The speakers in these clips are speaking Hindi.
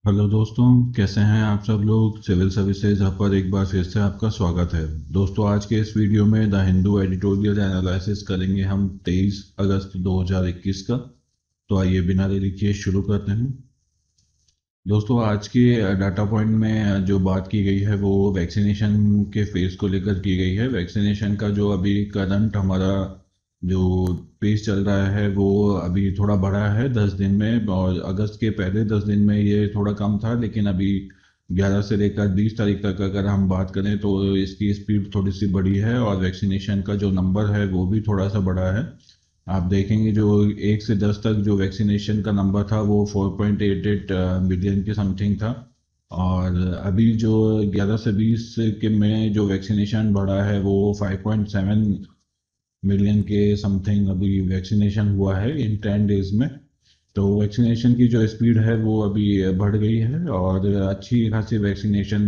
हेलो दोस्तों, कैसे हैं आप सब लोग। सिविल सर्विसेज हब पर एक बार फिर से आपका स्वागत है। दोस्तों, आज के इस वीडियो में द हिंदू एडिटोरियल एनालिसिस करेंगे हम 23 अगस्त 2021 का। तो आइए बिना देरी किए शुरू करते हैं। दोस्तों, आज के डाटा पॉइंट में जो बात की गई है वो वैक्सीनेशन के फेज को लेकर की गई है। वैक्सीनेशन का जो अभी करंट हमारा जो पेज चल रहा है वो अभी थोड़ा बढ़ा है 10 दिन में, और अगस्त के पहले 10 दिन में ये थोड़ा कम था, लेकिन अभी 11 से लेकर 20 तारीख तक अगर हम बात करें तो इसकी स्पीड थोड़ी सी बढ़ी है, और वैक्सीनेशन का जो नंबर है वो भी थोड़ा सा बढ़ा है। आप देखेंगे जो 1 से 10 तक जो वैक्सीनेशन का नंबर था वो 4.88 मिलियन के समथिंग था। और अभी जो 11 से 20 के में जो वैक्सीनेशन बढ़ा है वो 5.7 मिलियन के समथिंग अभी वैक्सीनेशन हुआ है इन 10 डेज में। तो वैक्सीनेशन की जो स्पीड है वो अभी बढ़ गई है, और अच्छी खासी वैक्सीनेशन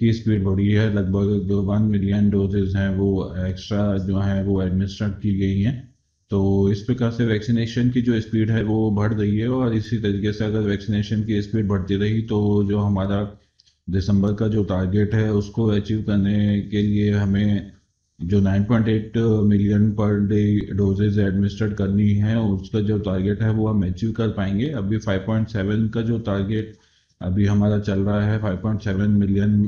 की स्पीड बढ़ी है। लगभग जो 1 मिलियन डोजेज हैं वो एक्स्ट्रा जो हैं वो एडमिनिस्ट्रेट की गई हैं। तो इस प्रकार से वैक्सीनेशन की जो स्पीड है वो बढ़ रही है, और इसी तरीके से अगर वैक्सीनेशन की स्पीड बढ़ती रही तो जो हमारा दिसंबर का जो टारगेट है उसको अचीव करने के लिए हमें जो 9.8 million per day doses administrate करनी है उसका जो टारगेट है वो हम अचीव कर पाएंगे। अभी 5.7 का जो टारगेट अभी हमारा चल रहा है, 5.7 मिलियन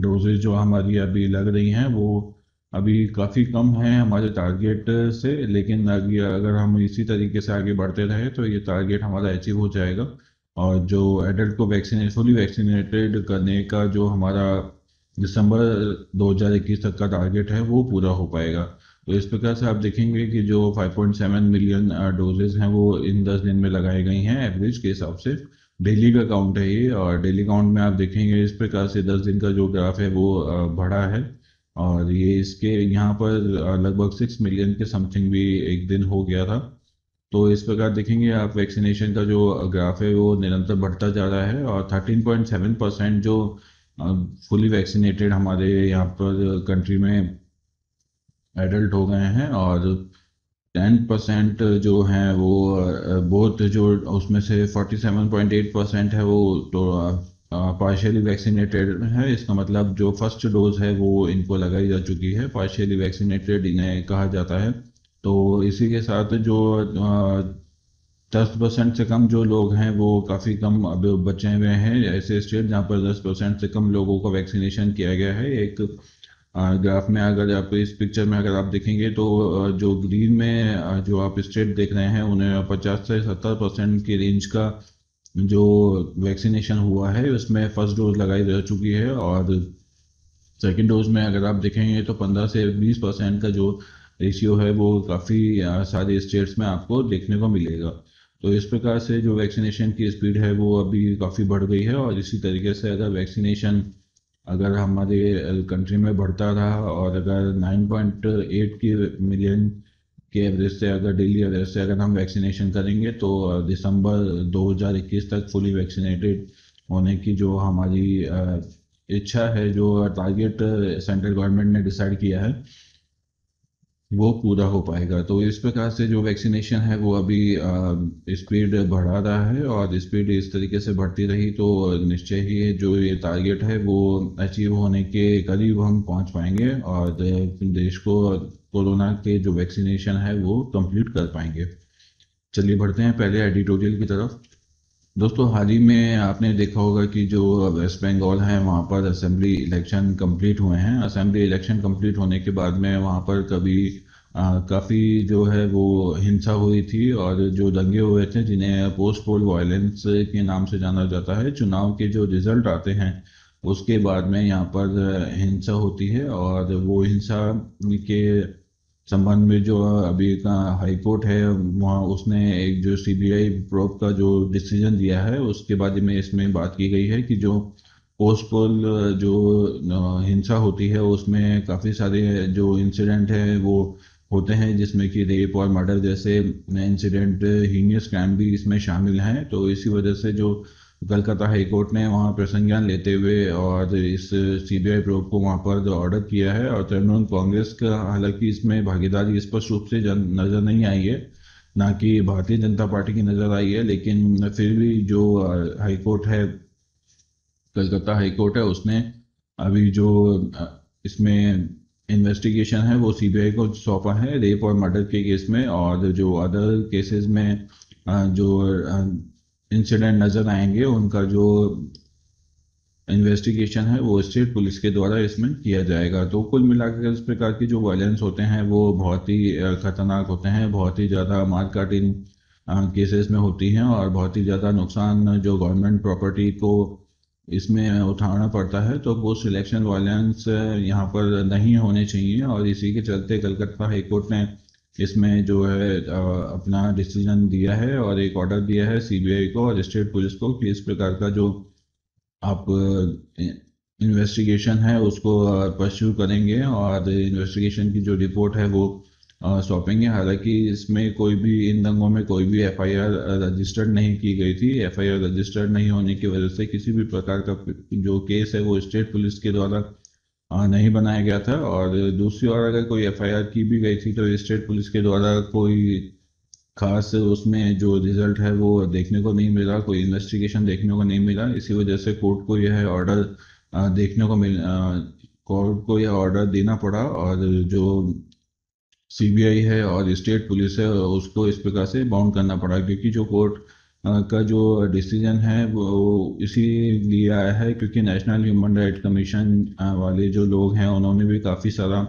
डोजेज जो हमारी अभी लग रही हैं वो अभी काफ़ी कम है हमारे टारगेट से। लेकिन अगर हम इसी तरीके से आगे बढ़ते रहे तो ये टारगेट हमारा अचीव हो जाएगा, और जो एडल्ट को वैक्सीनेट फुली वैक्सीनेटेड करने का जो हमारा दिसंबर 2021 तक का टारगेट है वो पूरा हो पाएगा। तो इस प्रकार से आप देखेंगे कि जो 5.7 मिलियन डोजेज हैं वो इन 10 दिन में लगाई गई हैं एवरेज के हिसाब से। डेली का काउंट है ये, और डेली काउंट में आप देखेंगे इस प्रकार से 10 दिन का जो ग्राफ है वो बढ़ा है। और ये इसके यहाँ पर लगभग 6 मिलियन के समथिंग भी एक दिन हो गया था। तो इस प्रकार देखेंगे आप वैक्सीनेशन का जो ग्राफ है वो निरंतर बढ़ता जा रहा है, और 13.7% जो फुली वैक्सीनेटेड हमारे यहाँ पर कंट्री में एडल्ट हो गए हैं, और 10% जो हैं वो बोथ जो उसमें से 47.8% है वो तो पार्शियली वैक्सीनेटेड है। इसका मतलब जो फर्स्ट डोज है वो इनको लगाई जा चुकी है, पार्शियली वैक्सीनेटेड इन्हें कहा जाता है। तो इसी के साथ जो 10% से कम जो लोग हैं वो काफ़ी कम अब बचे हुए हैं, ऐसे स्टेट जहाँ पर 10% से कम लोगों को वैक्सीनेशन किया गया है। एक ग्राफ में अगर आप इस पिक्चर में अगर आप देखेंगे तो जो ग्रीन में जो आप स्टेट देख रहे हैं उन्हें 50 से 70% की रेंज का जो वैक्सीनेशन हुआ है उसमें फर्स्ट डोज लगाई जा चुकी है, और सेकेंड डोज में अगर आप देखेंगे तो 15 से 20% का जो रेशियो है वो काफ़ी सारे स्टेट्स में आपको देखने को मिलेगा। तो इस प्रकार से जो वैक्सीनेशन की स्पीड है वो अभी काफ़ी बढ़ गई है, और इसी तरीके से अगर वैक्सीनेशन अगर हमारे कंट्री में बढ़ता रहा, और अगर 9.8 की मिलियन के एवरेज से अगर डेली एवरेज से अगर हम वैक्सीनेशन करेंगे तो दिसंबर 2021 तक फुली वैक्सीनेटेड होने की जो हमारी इच्छा है, जो टारगेट सेंट्रल गवर्नमेंट ने डिसाइड किया है वो पूरा हो पाएगा। तो इस प्रकार से जो वैक्सीनेशन है वो अभी स्पीड बढ़ा रहा है, और स्पीड इस तरीके से बढ़ती रही तो निश्चय ही जो ये टारगेट है वो अचीव होने के करीब हम पहुंच पाएंगे, और देश को कोरोना के जो वैक्सीनेशन है वो कंप्लीट कर पाएंगे। चलिए बढ़ते हैं पहले एडिटोरियल की तरफ। दोस्तों, हाल ही में आपने देखा होगा कि जो वेस्ट बंगाल है वहाँ पर असेंबली इलेक्शन कंप्लीट हुए हैं। असेंबली इलेक्शन कंप्लीट होने के बाद में वहाँ पर कभी काफ़ी जो है वो हिंसा हुई थी, और जो दंगे हुए थे जिन्हें पोस्ट पोल वायलेंस के नाम से जाना जाता है। चुनाव के जो रिजल्ट आते हैं उसके बाद में यहाँ पर हिंसा होती है, और वो हिंसा के संबंध में जो अभी का हाई कोर्ट है वहाँ उसने एक जो सीबीआई प्रोब का जो डिसीजन दिया है उसके बारे में इसमें बात की गई है कि जो पोस्टपोल जो हिंसा होती है उसमें काफ़ी सारे जो इंसिडेंट है वो होते हैं, जिसमें कि रेप और मर्डर जैसे इंसिडेंट हीनियस क्राइम भी इसमें शामिल हैं। तो इसी वजह से जो कलकत्ता हाई कोर्ट ने वहाँ प्रसंज्ञान लेते हुए और इस सीबीआई प्रोब को वहाँ पर ऑर्डर किया है, और तृणमूल कांग्रेस का हालांकि इसमें भागीदारी स्पष्ट रूप से नजर नहीं आई है, ना कि भारतीय जनता पार्टी की नजर आई है। लेकिन फिर भी जो हाई कोर्ट है कलकत्ता हाई कोर्ट है उसने अभी जो इसमें इन्वेस्टिगेशन है वो सीबीआई को सौंपा है रेप और मर्डर के केस में। और जो अदर केसेस में जो इंसिडेंट नज़र आएंगे उनका जो इन्वेस्टिगेशन है वो स्टेट पुलिस के द्वारा इसमें किया जाएगा। तो कुल मिलाकर इस प्रकार की जो वायलेंस होते हैं वो बहुत ही खतरनाक होते हैं, बहुत ही ज़्यादा मार काट इन केसेस में होती हैं और बहुत ही ज़्यादा नुकसान जो गवर्नमेंट प्रॉपर्टी को इसमें उठाना पड़ता है। तो पोस्ट इलेक्शन वायलेंस यहाँ पर नहीं होने चाहिए और इसी के चलते कलकत्ता हाई कोर्ट ने इसमें जो है अपना डिसीजन दिया है और एक ऑर्डर दिया है सीबीआई को और स्टेट पुलिस को कि इस प्रकार का जो आप इन्वेस्टिगेशन है उसको परस्यू करेंगे और इन्वेस्टिगेशन की जो रिपोर्ट है वो सौंपेंगे। हालांकि इसमें कोई भी इन दंगों में कोई भी एफआईआर रजिस्टर्ड नहीं की गई थी। एफआईआर रजिस्टर्ड नहीं होने की वजह से किसी भी प्रकार का जो केस है वो स्टेट पुलिस के द्वारा नहीं बनाया गया था। और दूसरी ओर अगर कोई एफआईआर की भी गई थी तो स्टेट पुलिस के द्वारा कोई खास उसमें जो रिजल्ट है वो देखने को नहीं मिला, कोई इन्वेस्टिगेशन देखने को नहीं मिला। इसी वजह से कोर्ट को यह ऑर्डर देखने को मिल कोर्ट को यह ऑर्डर देना पड़ा और जो सीबीआई है और स्टेट पुलिस है उसको इस प्रकार से बाउंड करना पड़ा, क्योंकि जो कोर्ट का जो डिसीजन है वो इसीलिए आया है क्योंकि नेशनल ह्यूमन राइट कमीशन वाले जो लोग हैं उन्होंने भी काफ़ी सारा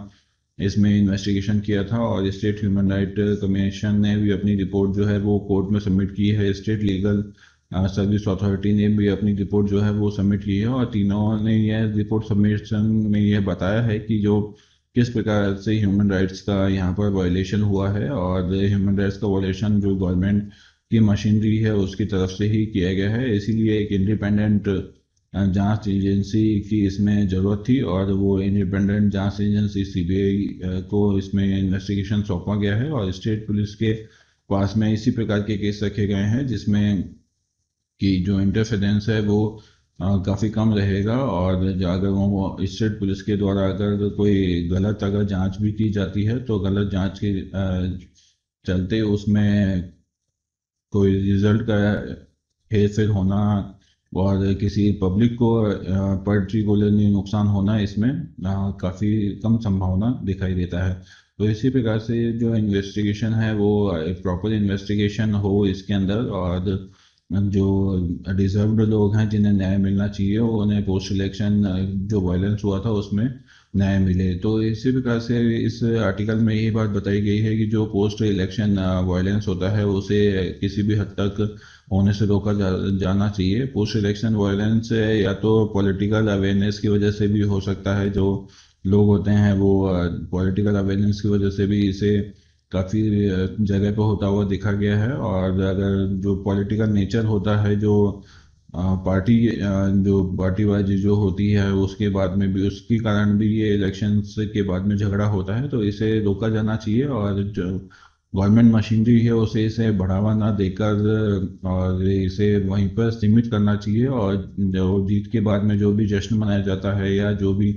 इसमें इन्वेस्टिगेशन किया था और स्टेट ह्यूमन राइट कमीशन ने भी अपनी रिपोर्ट जो है वो कोर्ट में सबमिट की है। स्टेट लीगल सर्विस अथॉरिटी ने भी अपनी रिपोर्ट जो है वो सबमिट की है और तीनों ने यह रिपोर्ट सबमिशन में यह बताया है कि जो किस प्रकार से ह्यूमन राइट्स का यहाँ पर वायलेशन हुआ है और ह्यूमन राइट्स का वायलेशन जो गवर्नमेंट की मशीनरी है उसकी तरफ से ही किया गया है। इसीलिए एक इंडिपेंडेंट जांच एजेंसी की इसमें ज़रूरत थी और वो इंडिपेंडेंट जांच एजेंसी सीबीआई को इसमें इन्वेस्टिगेशन सौंपा गया है और स्टेट पुलिस के पास में इसी प्रकार के केस रखे गए हैं जिसमें कि जो इंटरफेरेंस है वो काफ़ी कम रहेगा। और अगर वो स्टेट पुलिस के द्वारा अगर कोई गलत अगर जांच भी की जाती है तो गलत जांच के चलते उसमें कोई रिजल्ट का हेर फेर होना और किसी पब्लिक को पर्टिकुलरली नुकसान होना इसमें काफ़ी कम संभावना दिखाई देता है। तो इसी प्रकार से जो इन्वेस्टिगेशन है वो प्रॉपर इन्वेस्टिगेशन हो इसके अंदर और जो डिजर्व्ड लोग हैं जिन्हें न्याय मिलना चाहिए वो उन्हें पोस्ट इलेक्शन जो वायलेंस हुआ था उसमें न्याय मिले। तो इसी प्रकार से इस आर्टिकल में यही बात बताई गई है कि जो पोस्ट इलेक्शन वायलेंस होता है उसे किसी भी हद तक होने से रोका जाना चाहिए। पोस्ट इलेक्शन वायलेंस या तो पॉलिटिकल अवेयरनेस की वजह से भी हो सकता है, जो लोग होते हैं वो पॉलिटिकल अवेयरनेस की वजह से भी इसे काफ़ी जगह पे होता हुआ देखा गया है। और अगर जो पॉलिटिकल नेचर होता है जो पार्टी जो पार्टीबाजी जो होती है उसके बाद में भी उसके कारण भी ये इलेक्शंस के बाद में झगड़ा होता है, तो इसे रोका जाना चाहिए और जो गवर्नमेंट मशीनरी है उसे इसे बढ़ावा ना देकर और इसे वहीं पर सीमित करना चाहिए। और जो जीत के बाद में जो भी जश्न मनाया जाता है या जो भी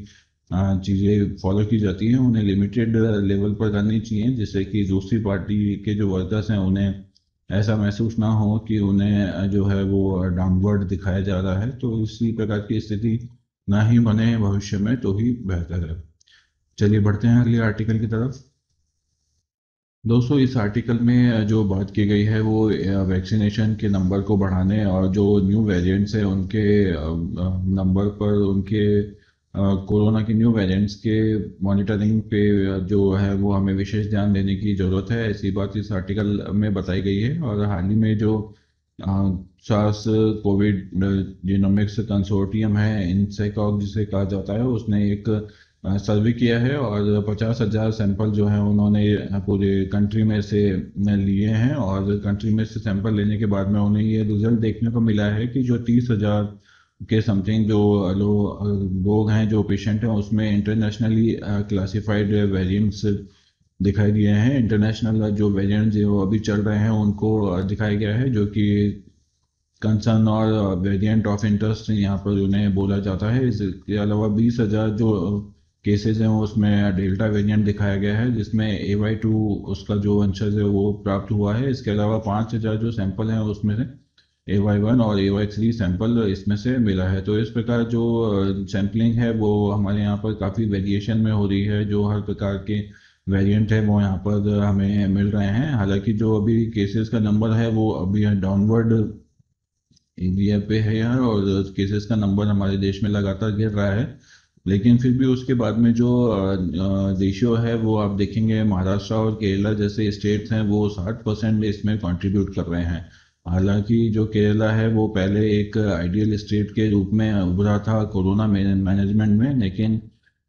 चीज़ें फॉलो की जाती हैं उन्हें लिमिटेड लेवल पर करनी चाहिए, जिससे कि दूसरी पार्टी के जो वर्कर्स हैं उन्हें ऐसा महसूस ना हो कि उन्हें जो है वो डाउनवर्ड दिखाया जा रहा है। तो इसी प्रकार की स्थिति ना ही बने भविष्य में तो ही बेहतर है। चलिए बढ़ते हैं अगले आर्टिकल की तरफ। दोस्तों इस आर्टिकल में जो बात की गई है वो वैक्सीनेशन के नंबर को बढ़ाने और जो न्यू वेरिएंट्स हैं उनके नंबर पर उनके कोरोना के न्यू वेरिएंट्स के मॉनिटरिंग पे जो है वो हमें विशेष ध्यान देने की ज़रूरत है, ऐसी बात इस आर्टिकल में बताई गई है। और हाल ही में जो सार्स कोविड जीनोमिक्स कंसोर्टियम है इनसेकॉग जिसे कहा जाता है उसने एक सर्वे किया है और 50,000 सैंपल जो हैं उन्होंने पूरे कंट्री में से लिए हैं और कंट्री में से सैंपल लेने के बाद में उन्हें ये रिजल्ट देखने को मिला है कि जो 30,000 के समथिंग जो लोग हैं जो पेशेंट हैं उसमें इंटरनेशनली क्लासिफाइड वेरिएंट्स दिखाई दिए हैं। इंटरनेशनल जो वेरिएंट्स जो अभी चल रहे हैं उनको दिखाया गया है, जो कि कंसर्न और वेरिएंट ऑफ इंटरेस्ट यहाँ पर उन्हें बोला जाता है। इसके अलावा 20,000 जो केसेस हैं उसमें डेल्टा वेरिएंट दिखाया गया है जिसमें AY2 उसका जो वंशज है वो प्राप्त हुआ है। इसके अलावा 5,000 जो सैंपल हैं उसमें से AY1 और AY3 सैंपल इसमें से मिला है। तो इस प्रकार जो सैम्पलिंग है वो हमारे यहाँ पर काफ़ी वेरिएशन में हो रही है। जो हर प्रकार के वेरिएंट है वो यहाँ पर हमें मिल रहे हैं। हालांकि जो अभी केसेस का नंबर है वो अभी डाउनवर्ड इंडिया पे है यहाँ, और केसेस का नंबर हमारे देश में लगातार गिर रहा है। लेकिन फिर भी उसके बाद में जो रेशियो है वो आप देखेंगे, महाराष्ट्र और केरला जैसे स्टेट्स हैं वो 60% इसमें कंट्रीब्यूट कर रहे हैं। हालांकि जो केरला है वो पहले एक आइडियल स्टेट के रूप में उभरा था कोरोना मैनेजमेंट में, लेकिन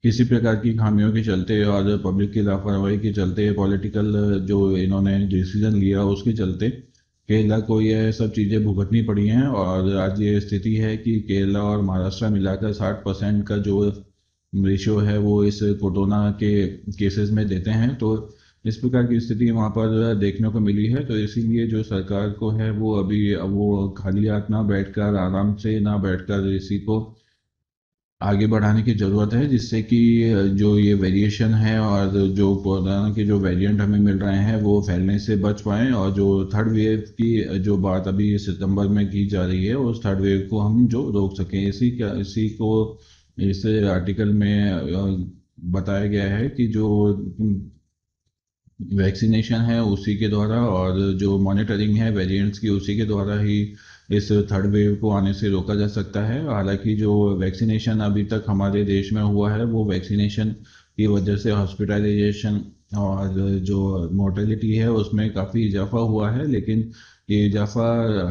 किसी प्रकार की खामियों के चलते और पब्लिक की लापरवाही के चलते, पॉलिटिकल जो इन्होंने डिसीजन लिया उसके चलते केरला को ये सब चीज़ें भुगतनी पड़ी हैं। और आज ये स्थिति है कि केरला और महाराष्ट्र मिलाकर 60% का जो रेशियो है वो इस कोरोना के केसेस में देते हैं। तो इस प्रकार की स्थिति वहाँ पर देखने को मिली है। तो इसीलिए जो सरकार को है वो अभी वो खाली हाथ ना बैठकर, आराम से ना बैठकर इसी को आगे बढ़ाने की ज़रूरत है, जिससे कि जो ये वेरिएशन है और जो कोरोना के जो वेरिएंट हमें मिल रहे हैं वो फैलने से बच पाएँ, और जो थर्ड वेव की जो बात अभी सितंबर में की जा रही है उस थर्ड वेव को हम जो रोक सकें। इसी को इस आर्टिकल में बताया गया है कि जो वैक्सीनेशन है उसी के द्वारा और जो मॉनिटरिंग है वेरिएंट्स की उसी के द्वारा ही इस थर्ड वेव को आने से रोका जा सकता है। हालांकि जो वैक्सीनेशन अभी तक हमारे देश में हुआ है वो वैक्सीनेशन की वजह से हॉस्पिटलाइजेशन और जो मोर्टेलिटी है उसमें काफ़ी इजाफा हुआ है, लेकिन ये इजाफा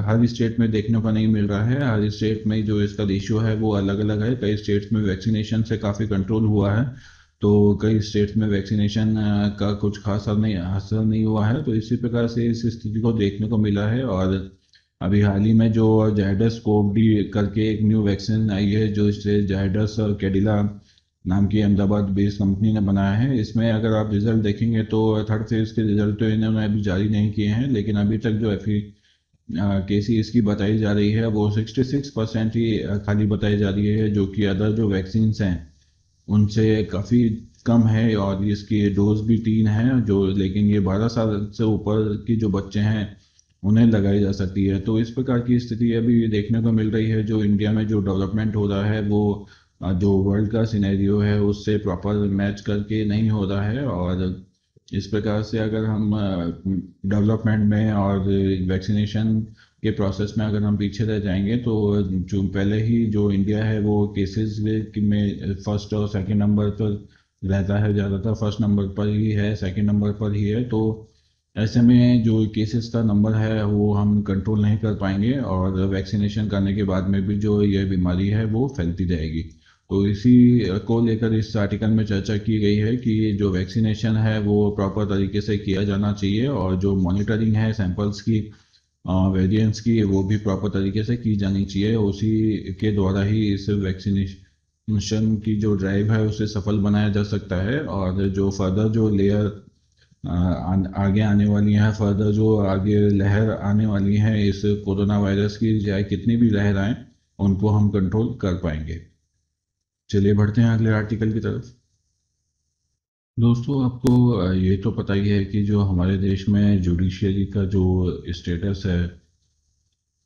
हर स्टेट में देखने को नहीं मिल रहा है। हर स्टेट में जो इसका रेशियो है वो अलग अलग है। कई स्टेट्स में वैक्सीनेशन से काफ़ी कंट्रोल हुआ है, तो कई स्टेट्स में वैक्सीनेशन का कुछ खास असर नहीं हुआ है। तो इसी प्रकार से इस स्थिति को देखने को मिला है। और अभी हाल ही में जो जायडस कोवडी करके एक न्यू वैक्सीन आई है, जो इससे जायडस और कैडिला नाम की अहमदाबाद बेस्ड कंपनी ने बनाया है। इसमें अगर आप रिजल्ट देखेंगे तो थर्ड फेज के रिजल्ट तो इन्होंने अभी जारी नहीं किए हैं, लेकिन अभी तक जो केसी इसकी बताई जा रही है वो 66% ही खाली बताई जा रही है, जो कि अदर जो वैक्सीन हैं उनसे काफ़ी कम है। और इसकी डोज भी 3 है जो, लेकिन ये 12 साल से ऊपर की जो बच्चे हैं उन्हें लगाई जा सकती है। तो इस प्रकार की स्थिति अभी देखने को मिल रही है। जो इंडिया में जो डेवलपमेंट हो रहा है वो जो वर्ल्ड का सिनेरियो है उससे प्रॉपर मैच करके नहीं हो रहा है। और इस प्रकार से अगर हम डेवलपमेंट में और वैक्सीनेशन के प्रोसेस में अगर हम पीछे रह जाएंगे तो जो पहले ही जो इंडिया है वो केसेस में फर्स्ट और सेकंड नंबर पर रहता है, ज़्यादातर फर्स्ट नंबर पर ही है, सेकंड नंबर पर ही है। तो ऐसे में जो केसेस का नंबर है वो हम कंट्रोल नहीं कर पाएंगे, और वैक्सीनेशन करने के बाद में भी जो ये बीमारी है वो फैलती रहेगी। तो इसी को लेकर इस आर्टिकल में चर्चा की गई है कि जो वैक्सीनेशन है वो प्रॉपर तरीके से किया जाना चाहिए, और जो मॉनिटरिंग है सैंपल्स की, वेरिएंट्स की, वो भी प्रॉपर तरीके से की जानी चाहिए। उसी के द्वारा ही इस वैक्सीनेशन की जो ड्राइव है उसे सफल बनाया जा सकता है। और जो फर्दर जो लेयर आगे आने वाली हैं, फर्दर जो आगे लहर आने वाली हैं इस कोरोना वायरस की, चाहे कितनी भी लहर आए उनको हम कंट्रोल कर पाएंगे। चलिए बढ़ते हैं अगले आर्टिकल की तरफ। दोस्तों आपको ये तो पता ही है कि जो हमारे देश में जुडिशियरी का जो स्टेटस है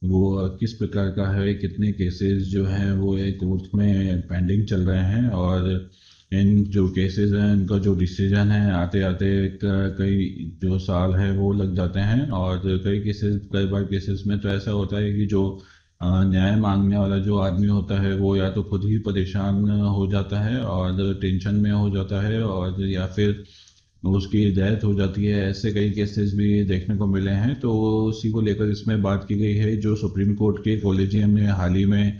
वो किस प्रकार का है। कितने केसेस जो हैं वो एक कोर्ट में पेंडिंग चल रहे हैं, और इन जो केसेस हैं इनका जो डिसीजन है आते आते कई जो साल है वो लग जाते हैं। और कई बार केसेस में तो ऐसा होता है कि जो न्याय मांगने वाला जो आदमी होता है वो या तो खुद ही परेशान हो जाता है और टेंशन में हो जाता है, और या फिर उसकी डेथ हो जाती है। ऐसे कई केसेस भी देखने को मिले हैं। तो उसी को लेकर इसमें बात की गई है। जो सुप्रीम कोर्ट के कॉलेजियम ने हाल ही में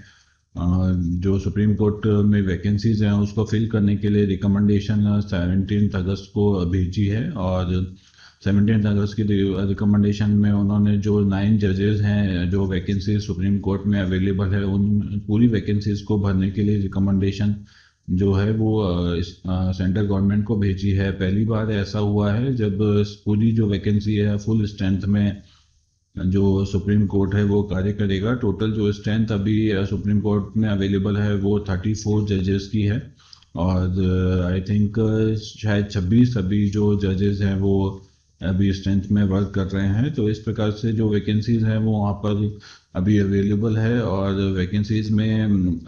जो सुप्रीम कोर्ट में वैकेंसीज हैं उसको फिल करने के लिए रिकमेंडेशन 17 अगस्त को भेजी है, और 17 अगस्त की रिकमेंडेशन में उन्होंने जो 9 जजेस हैं जो वैकेंसीज सुप्रीम कोर्ट में अवेलेबल है उन पूरी वैकेंसीज को भरने के लिए रिकमेंडेशन जो है वो सेंट्रल गवर्नमेंट को भेजी है। पहली बार ऐसा हुआ है जब पूरी जो वैकेंसी है फुल स्ट्रेंथ में जो सुप्रीम कोर्ट है वो कार्य करेगा। टोटल जो स्ट्रेंथ अभी सुप्रीम कोर्ट में अवेलेबल है वो 34 जजेस की है, और आई थिंक शायद 26 अभी जो जजेस हैं वो अभी स्ट्रेंथ में वर्क कर रहे हैं। तो इस प्रकार से जो वैकेंसीज हैं वो वहाँ पर अभी अवेलेबल है। और वैकेंसीज में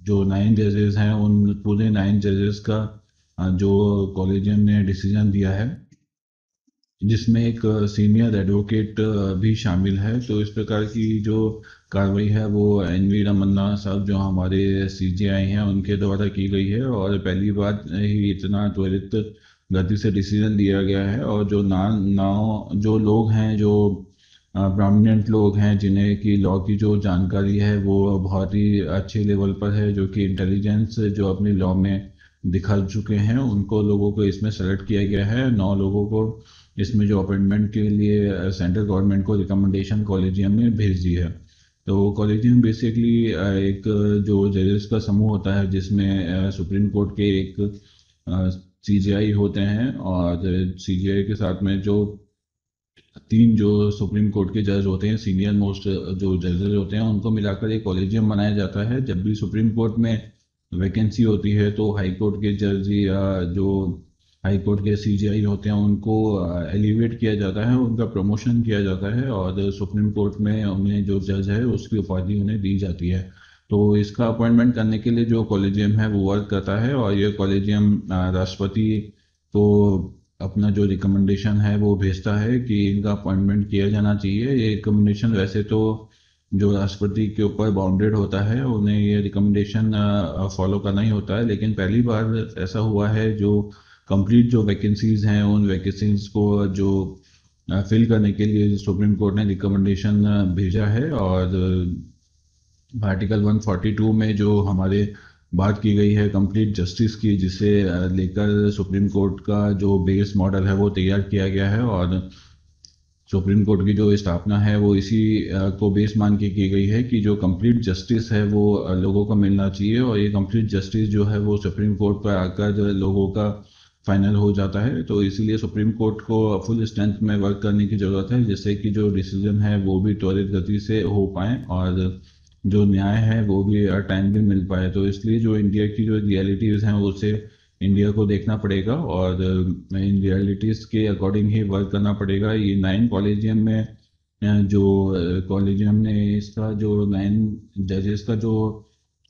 जो 9 जजेस हैं उन पूरे 9 जजेस का जो कॉलेजियम ने डिसीजन दिया है, जिसमें एक सीनियर एडवोकेट भी शामिल है। तो इस प्रकार की जो कार्रवाई है वो एन वी रमन्ना साहब जो हमारे सीजेआई हैं उनके द्वारा की गई है। और पहली बार ही इतना त्वरित गति से डिसीजन लिया गया है। और जो नाव जो लोग हैं, जो प्रोमिनेंट लोग हैं जिन्हें की लॉ की जो जानकारी है वो बहुत ही अच्छे लेवल पर है, जो कि इंटेलिजेंस जो अपनी लॉ में दिखा चुके हैं, उनको लोगों को इसमें सेलेक्ट किया गया है। 9 लोगों को इसमें जो अपॉइंटमेंट के लिए सेंट्रल गवर्नमेंट को रिकमेंडेशन कॉलेजियम में भेज दी है। तो कॉलेजियम बेसिकली एक जो जजेस का समूह होता है, जिसमें सुप्रीम कोर्ट के एक सीजेआई होते हैं, और सीजेआई के साथ में जो 3 जो सुप्रीम कोर्ट के जज होते हैं, सीनियर मोस्ट जो जजेस होते हैं, उनको मिलाकर एक कॉलेजियम बनाया जाता है। जब भी सुप्रीम कोर्ट में वैकेंसी होती है तो हाई कोर्ट के जज या जो हाई कोर्ट के सीजेआई होते हैं उनको एलिवेट किया जाता है, उनका प्रमोशन किया जाता है, और सुप्रीम कोर्ट में उन्हें जो जज है उसकी उपाधि उन्हें दी जाती है। तो इसका अपॉइंटमेंट करने के लिए जो कॉलेजियम है वो वर्क करता है, और ये कॉलेजियम राष्ट्रपति को अपना जो रिकमेंडेशन है वो भेजता है कि इनका अपॉइंटमेंट किया जाना चाहिए। ये रिकमेंडेशन वैसे तो जो राष्ट्रपति के ऊपर बाउंडेड होता है, उन्हें ये रिकमेंडेशन फॉलो करना ही होता है। लेकिन पहली बार ऐसा हुआ है जो कंप्लीट जो वैकेंसीज हैं उन वैकेंसीज को जो फिल करने के लिए सुप्रीम कोर्ट ने रिकमेंडेशन भेजा है। और आर्टिकल 142 में जो हमारे बात की गई है कंप्लीट जस्टिस की, जिसे लेकर सुप्रीम कोर्ट का जो बेस मॉडल है वो तैयार किया गया है। और सुप्रीम कोर्ट की जो स्थापना है वो इसी को बेस मान के की गई है कि जो कंप्लीट जस्टिस है वो लोगों को मिलना चाहिए, और ये कंप्लीट जस्टिस जो है वो सुप्रीम कोर्ट पर आकर लोगों का फाइनल हो जाता है। तो इसीलिए सुप्रीम कोर्ट को फुल स्ट्रेंथ में वर्क करने की ज़रूरत है, जिससे कि जो डिसीजन है वो भी त्वरित गति से हो पाए, और जो न्याय है वो भी टाइमली मिल पाए। तो इसलिए जो इंडिया की जो रियलिटीज़ हैं उसे इंडिया को देखना पड़ेगा, और इन रियलिटीज़ के अकॉर्डिंग ही वर्क करना पड़ेगा। ये 9 कॉलेजियम में जो कॉलेजियम ने इसका जो 9 जजेस का जो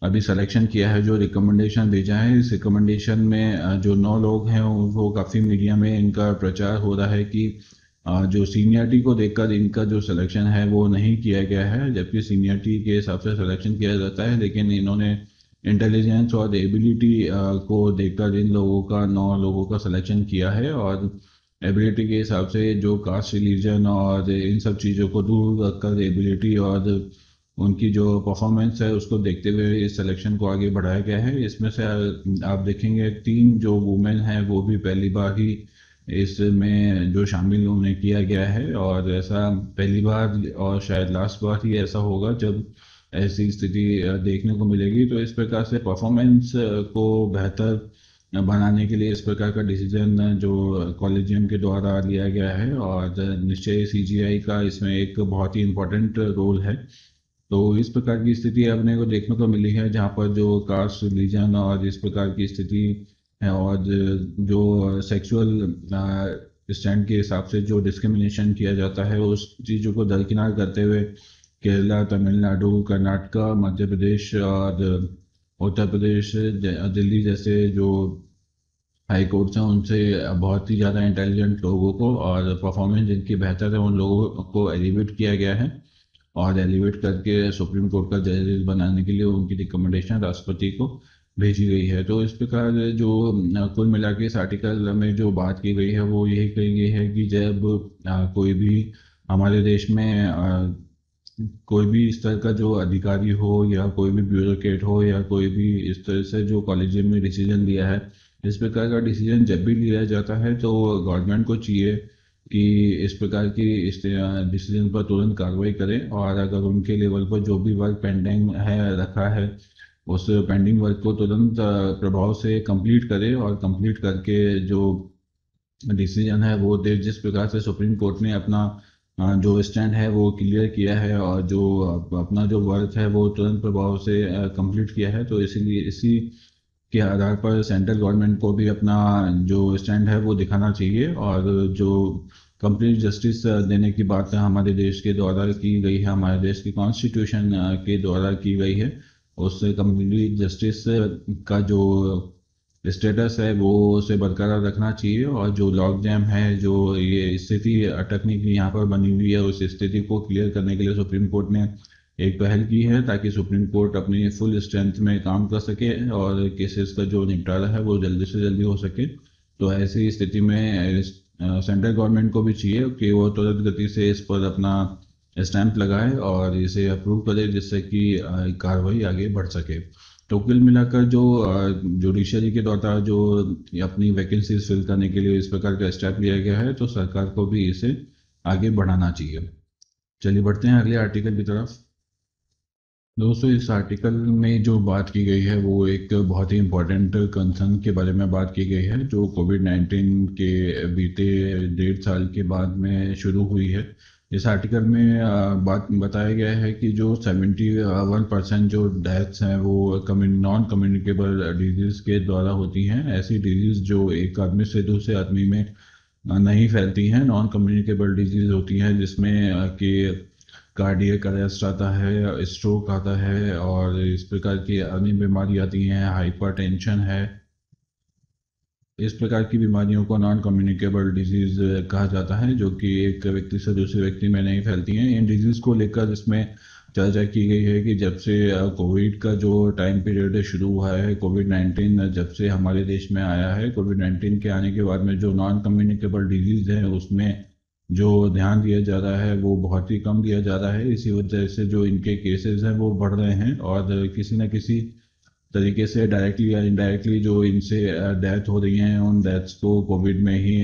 अभी सिलेक्शन किया है, जो रिकमेंडेशन भेजा है, इस रिकमेंडेशन में जो 9 लोग हैं वो काफ़ी मीडिया में इनका प्रचार हो रहा है कि जो सीनियरिटी को देखकर इनका जो सिलेक्शन है वो नहीं किया गया है, जबकि सीनियरिटी के हिसाब से सिलेक्शन किया जाता है। लेकिन इन्होंने इंटेलिजेंस और एबिलिटी को देखकर इन लोगों का 9 लोगों का सिलेक्शन किया है। और एबिलिटी के हिसाब से जो कास्ट रिलीजन और इन सब चीज़ों को दूर रखकर एबिलिटी और उनकी जो परफॉर्मेंस है उसको देखते हुए इस सिलेक्शन को आगे बढ़ाया गया है। इसमें से आप देखेंगे 3 जो वुमेन हैं वो भी पहली बार ही इसमें जो शामिल उन्हें किया गया है, और ऐसा पहली बार और शायद लास्ट बार ही ऐसा होगा जब ऐसी स्थिति देखने को मिलेगी। तो इस प्रकार से परफॉर्मेंस को बेहतर बनाने के लिए इस प्रकार का डिसीजन जो कॉलेजियम के द्वारा लिया गया है, और निश्चय सीजीआई का इसमें एक बहुत ही इम्पोर्टेंट रोल है। तो इस प्रकार की स्थिति अपने को देखने को मिली है, जहाँ पर जो कास्ट रिलीजन और इस प्रकार की स्थिति है, और जो सेक्सुअल स्टैंड के हिसाब से जो डिस्क्रिमिनेशन किया जाता है उस चीज़ों को दरकिनार करते हुए केरला, तमिलनाडु, कर्नाटका, मध्य प्रदेश और उत्तर प्रदेश, दिल्ली जैसे जो हाई कोर्ट्स हैं उनसे बहुत ही ज़्यादा इंटेलिजेंट लोगों को और परफॉर्मेंस जिनकी बेहतर है उन लोगों को एलिवेट किया गया है, और एलिवेट करके सुप्रीम कोर्ट का जजेस बनाने के लिए उनकी रिकमेंडेशन राष्ट्रपति को भेजी गई है। तो इस प्रकार जो कुल मिला के इस आर्टिकल में जो बात की गई है वो यही कही गई है कि जब कोई भी हमारे देश में कोई भी इस तरह का जो अधिकारी हो या कोई भी ब्यूरोक्रेट हो या कोई भी इस तरह से जो कॉलेजियम में डिसीजन लिया है, इस प्रकार का डिसीजन जब भी लिया जाता है तो गवर्नमेंट को चाहिए कि इस प्रकार की इस डिसीजन पर तुरंत कार्रवाई करें, और अगर उनके लेवल पर जो भी वर्क पेंडिंग है रखा है उस पेंडिंग वर्क को तुरंत प्रभाव से कंप्लीट करें, और कंप्लीट करके जो डिसीजन है वो दे। जिस प्रकार से सुप्रीम कोर्ट ने अपना जो स्टैंड है वो क्लियर किया है, और जो अपना जो वर्क है वो तुरंत प्रभाव से कंप्लीट किया है, तो इसीलिए इसी के आधार पर सेंट्रल गवर्नमेंट को भी अपना जो स्टैंड है वो दिखाना चाहिए। और जो कंप्लीट जस्टिस देने की बात हमारे देश के द्वारा की गई है, हमारे देश की कॉन्स्टिट्यूशन के द्वारा की गई है। उससे कंप्लीट जस्टिस का जो स्टेटस है वो उसे बरकरार रखना चाहिए, और जो लॉक जैम है, जो ये स्थिति अटकने की यहाँ पर बनी हुई है, उस स्थिति को क्लियर करने के लिए सुप्रीम कोर्ट ने एक पहल की है, ताकि सुप्रीम कोर्ट अपनी फुल स्ट्रेंथ में काम कर सके और केसेस का जो निपटारा है वो जल्दी से जल्दी हो सके। तो ऐसी स्थिति में सेंट्रल गवर्नमेंट को भी चाहिए कि वो तुरंत गति से इस पर अपना स्टैंप लगाए और इसे अप्रूव करे, जिससे कि कार्रवाई आगे बढ़ सके। तो कुल मिलाकर जो जुडिशरी के द्वारा जो अपनी वैकेंसीज फिल करने के लिए इस प्रकार का स्टेप लिया गया है, तो सरकार को भी इसे आगे बढ़ाना चाहिए। चलिए बढ़ते हैं अगले आर्टिकल की तरफ। दोस्तों, इस आर्टिकल में जो बात की गई है वो एक बहुत ही इम्पोर्टेंट कंसर्न के बारे में बात की गई है, जो कोविड-19 के बीते 1.5 साल के बाद में शुरू हुई है। इस आर्टिकल में बात बताया गया है कि जो 71% जो डेथ्स हैं वो नॉन कम्युनिकेबल डिजीज़ के द्वारा होती हैं। ऐसी डिजीज़ जो एक आदमी से दूसरे आदमी में नहीं फैलती हैं, नॉन कम्युनिकेबल डिजीज़ होती हैं, जिसमें कि कार्डियक अरेस्ट आता है, स्ट्रोक आता है और इस प्रकार की अन्य बीमारी आती हैं, हाइपरटेंशन है। इस प्रकार की बीमारियों को नॉन कम्युनिकेबल डिजीज कहा जाता है, जो कि एक व्यक्ति से दूसरे व्यक्ति में नहीं फैलती हैं। इन डिजीज को लेकर इसमें चर्चा की गई है कि जब से कोविड का जो टाइम पीरियड शुरू हुआ है, कोविड-19 जब से हमारे देश में आया है, कोविड-19 के आने के बाद में जो नॉन कम्युनिकेबल डिजीज है उसमें जो ध्यान दिया जा रहा है वो बहुत ही कम दिया जा रहा है। इसी वजह से जो इनके केसेस हैं वो बढ़ रहे हैं, और किसी न किसी तरीके से डायरेक्टली या इनडायरेक्टली जो इनसे डेथ हो रही हैं, उन डेथ्स को कोविड में ही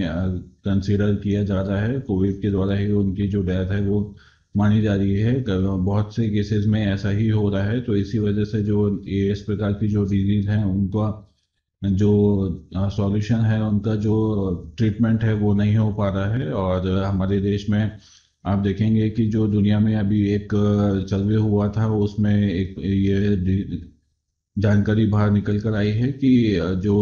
कंसीडर किया जा रहा है। कोविड के द्वारा ही उनकी जो डेथ है वो मानी जा रही है। बहुत से केसेस में ऐसा ही हो रहा है। तो इसी वजह से जो ये इस प्रकार की जो डिजीज हैं उनका जो सॉल्यूशन है, उनका जो ट्रीटमेंट है वो नहीं हो पा रहा है। और हमारे देश में आप देखेंगे कि जो दुनिया में अभी एक सर्वे हुआ था, उसमें एक ये जानकारी बाहर निकल कर आई है कि जो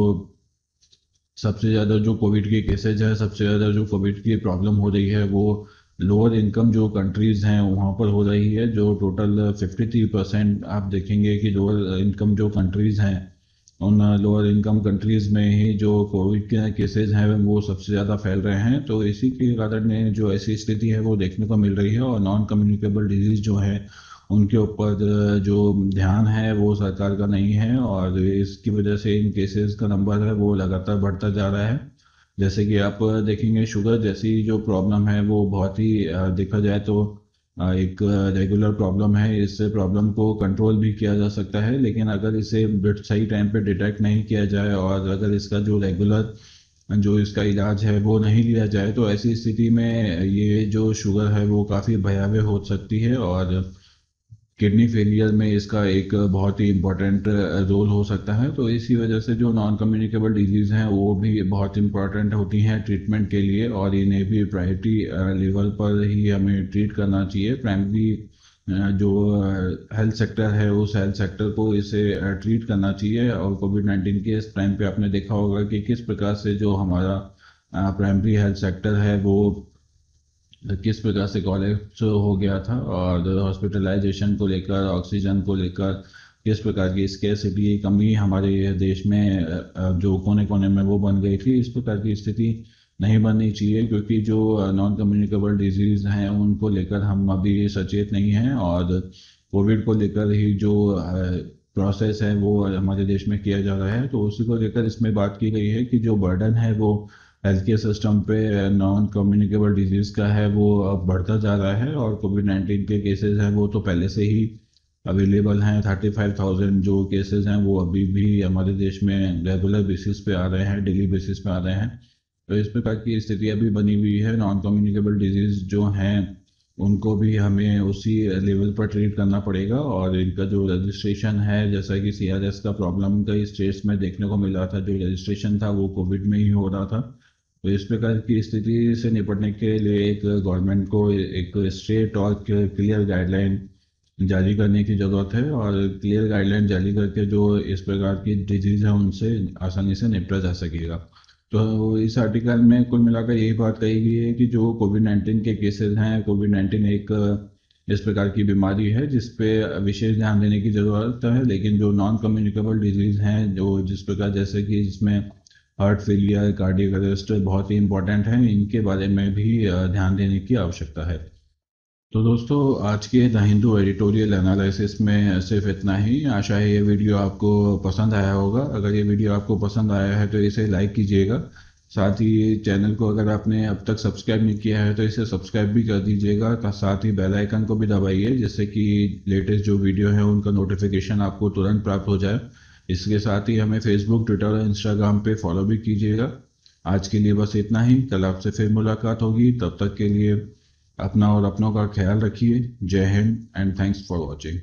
सबसे ज़्यादा जो कोविड के केसेज है, सबसे ज़्यादा जो कोविड की प्रॉब्लम हो रही है वो लोअर इनकम जो कंट्रीज़ हैं वहाँ पर हो रही है। जो टोटल 53% आप देखेंगे कि लोअर इनकम जो कंट्रीज़ हैं, उन लोअर इनकम कंट्रीज़ में ही जो कोविड के केसेज हैं वो सबसे ज़्यादा फैल रहे हैं। तो इसी के कारण जो ऐसी स्थिति है वो देखने को मिल रही है, और नॉन कम्युनिकेबल डिजीज़ जो है उनके ऊपर जो ध्यान है वो सरकार का नहीं है, और इसकी वजह से इन केसेस का नंबर है वो लगातार बढ़ता जा रहा है। जैसे कि आप देखेंगे, शुगर जैसी जो प्रॉब्लम है वो बहुत ही देखा जाए तो एक रेगुलर प्रॉब्लम है। इस प्रॉब्लम को कंट्रोल भी किया जा सकता है, लेकिन अगर इसे सही टाइम पे डिटेक्ट नहीं किया जाए और अगर इसका जो रेगुलर जो इसका इलाज है वो नहीं लिया जाए, तो ऐसी स्थिति में ये जो शुगर है वो काफ़ी भयावह हो सकती है, और किडनी फेलियर में इसका एक बहुत ही इम्पोर्टेंट रोल हो सकता है। तो इसी वजह से जो नॉन कम्युनिकेबल डिजीज़ हैं वो भी बहुत इम्पोर्टेंट होती हैं ट्रीटमेंट के लिए, और इन्हें भी प्रायोरिटी लेवल पर ही हमें ट्रीट करना चाहिए। प्राइमरी जो हेल्थ सेक्टर है उस हेल्थ सेक्टर को इसे ट्रीट करना चाहिए। और कोविड-19 के इस टाइम पे आपने देखा होगा कि किस प्रकार से जो हमारा प्राइमरी हेल्थ सेक्टर है वो किस प्रकार से कॉलेप्स हो गया था, और हॉस्पिटलाइजेशन को लेकर, ऑक्सीजन को लेकर किस प्रकार की स्केर्सिटी की कमी हमारे देश में जो कोने कोने में वो बन गई थी। इस प्रकार की स्थिति नहीं बननी चाहिए, क्योंकि जो नॉन कम्युनिकेबल डिजीज़ हैं उनको लेकर हम अभी सचेत नहीं हैं, और कोविड को लेकर ही जो प्रोसेस है वो हमारे देश में किया जा रहा है। तो उसी को लेकर इसमें बात की गई है कि जो बर्डन है वो हेल्थ केयर सिस्टम पे नॉन कम्युनिकेबल डिजीज़ का है वो अब बढ़ता जा रहा है, और कोविड-19 के केसेस हैं वो तो पहले से ही अवेलेबल हैं। 35,000 जो केसेस हैं वो अभी भी हमारे देश में रेगुलर बेसिस पे आ रहे हैं, डेली बेसिस पे आ रहे हैं। तो इस प्रकार की स्थिति अभी बनी हुई है। नॉन कम्युनिकेबल डिजीज़ जो हैं उनको भी हमें उसी लेवल पर ट्रीट करना पड़ेगा, और इनका जो रजिस्ट्रेशन है, जैसा कि सीआरएस का प्रॉब्लम कई स्टेट्स में देखने को मिला था, जो रजिस्ट्रेशन था वो कोविड में ही हो रहा था। तो इस प्रकार की स्थिति से निपटने के लिए एक गवर्नमेंट को एक स्ट्रेट और क्लियर गाइडलाइन जारी करने की ज़रूरत है, और क्लियर गाइडलाइन जारी करके जो इस प्रकार की डिजीज़ है उनसे आसानी से निपटा जा सकेगा। तो इस आर्टिकल में कुल मिलाकर यही बात कही गई है कि जो कोविड 19 के केसेस हैं, कोविड 19 एक इस प्रकार की बीमारी है जिस पे विशेष ध्यान देने की ज़रूरत है, लेकिन जो नॉन कम्युनिकेबल डिजीज़ हैं, जो जिस प्रकार जैसे कि जिसमें हार्ट फेलियर, कार्डियक अरेस्ट बहुत ही इंपॉर्टेंट है, इनके बारे में भी ध्यान देने की आवश्यकता है। तो दोस्तों, आज के द हिंदू एडिटोरियल एनालिसिस में सिर्फ इतना ही। आशा है ये वीडियो आपको पसंद आया होगा। अगर ये वीडियो आपको पसंद आया है तो इसे लाइक कीजिएगा। साथ ही चैनल को अगर आपने अब तक सब्सक्राइब नहीं किया है तो इसे सब्सक्राइब भी कर दीजिएगा। साथ ही बेल आइकन को भी दबाइए जिससे कि लेटेस्ट जो वीडियो है उनका नोटिफिकेशन आपको तुरंत प्राप्त हो जाए। इसके साथ ही हमें फेसबुक, ट्विटर और इंस्टाग्राम पे फॉलो भी कीजिएगा। आज के लिए बस इतना ही। कल आपसे फिर मुलाकात होगी। तब तक के लिए अपना और अपनों का ख्याल रखिए। जय Hind and thanks for watching.